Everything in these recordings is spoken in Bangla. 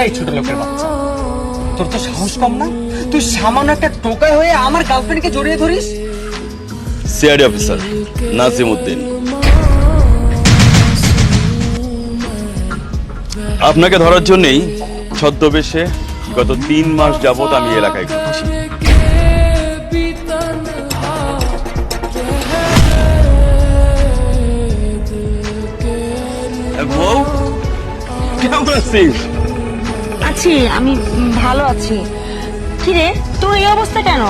এই ছোট লোকের বাচ্চা, তোর তো সাহস কম না? তুই সামান্য একটা টোকাই হয়ে আমার গার্লফ্রেন্ডকে জড়িয়ে ধরিস। সিআইডি অফিসার নাজিম উদ্দিন, আপনাকে ধরার জন্যই ছদ্মবেশে গত 3 মাস যাবত আমি এলাকায় ঘুরছি। বউ, কেমন আছিস? আছি, আমি ভালো আছি। কিরে, তোর এই অবস্থা কেন?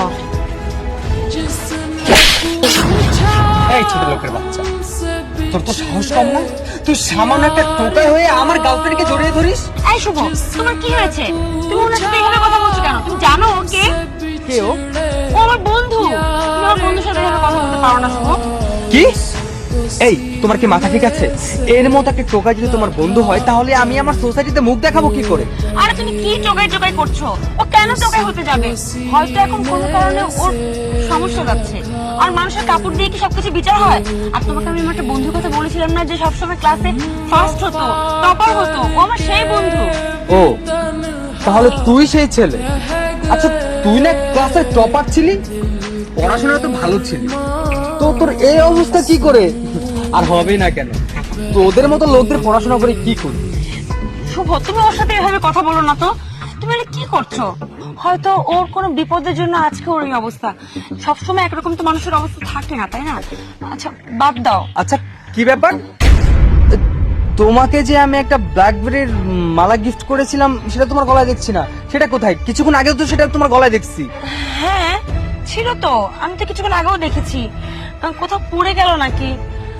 এই ছোট লোকের বাচ্চা, তোর তো সাহস কম না? তুই সামান্য একটা টোকাই হয়ে আমার গার্লফ্রেন্ডকে জড়িয়ে ধরিস। এই শুভ, তোমার কি হয়েছে? তুমি ওনার সাথে এভাবে কথা বলছো কেন? তুমি জানো ও কে? কে ও? ও আমার বন্ধু। তুমি আমার বন্ধুর সাথে এভাবে কথা বলতে পারো না শুভ। কি? এই, তোমার কি মাথা ঠিক আছে? এর মতো একটা টোকাই যদি তোমার বন্ধু হয়, তাহলে আমি আমার সোসাইটিতে মুখ দেখাবো কি করে? আরে তুমি কি টোকাই টোকাই করছো? ও কেন টোকাই হতে যাবে? হয়তো এখন কোনো কারণে ওর সমস্যা যাচ্ছে। আর মানুষের কাপড় দিয়ে কি সবকিছু বিচার হয়? আর তোমাকে আমি আমার একটা বন্ধুর কথা বলেছিলাম না, যে সবসময় ক্লাসে ফার্স্ট হতো, টপার হতো? ও আমার সেই বন্ধু। ও, তাহলে তুই সেই ছেলে? আচ্ছা, তুই না ক্লাসের টপার ছিলি, পড়াশোনা তো ভালো ছিলি, তো তোর এই অবস্থা কি করে? আর হবে না কেন? তোদের মতো লোকদের পড়াশোনা করে কি করবি? শুভ, তুমি ওর সাথে এভাবে কথা বলো না তো। তুমি এটা কি করছো? হয়তো ওর কোনো বিপদের জন্য আজকে ওর এই অবস্থা। সবসময় একরকম তো মানুষের অবস্থা থাকে না, তাই না? আচ্ছা, বাদ দাও। আচ্ছা, কি ব্যাপার? তোমাকে যে আমি একটা ব্ল্যাকবেরির মালা গিফট করেছিলাম, সেটা তোমার গলায় দেখছি না। সেটা কোথায়? কিছুক্ষণ আগেও তো সেটা তোমার গলায় দেখছি। হ্যাঁ, ছিল তো। আমি তো কিছুক্ষণ আগেও দেখেছি। কোথাও পড়ে গেল নাকি?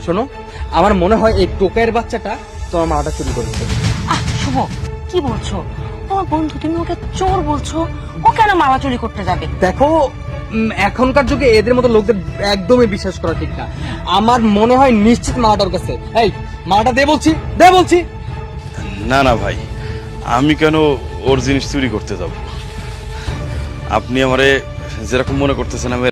শোনো, আমার মনে হয় এই টোকাইয়ের বাচ্চাটা তোমার মালাটা চুরি করেছে। শুভ, কি বলছো? তোমার বন্ধু, তুমি ওকে চোর বলছো? ও কেন মালা চুরি করতে যাবে? দেখো, এখনকার যুগে এদের মতো লোকদের একদমই বিশ্বাস করা ঠিক না। আমার মনে হয় নিশ্চিত মালাটার কাছে। এই, মালাটা দে বলছি, দে বলছি। না না ভাই, আমি কেন ওর জিনিস চুরি করতে যাব? আপনি আমারে যেরকম মনে করতেছেন আমি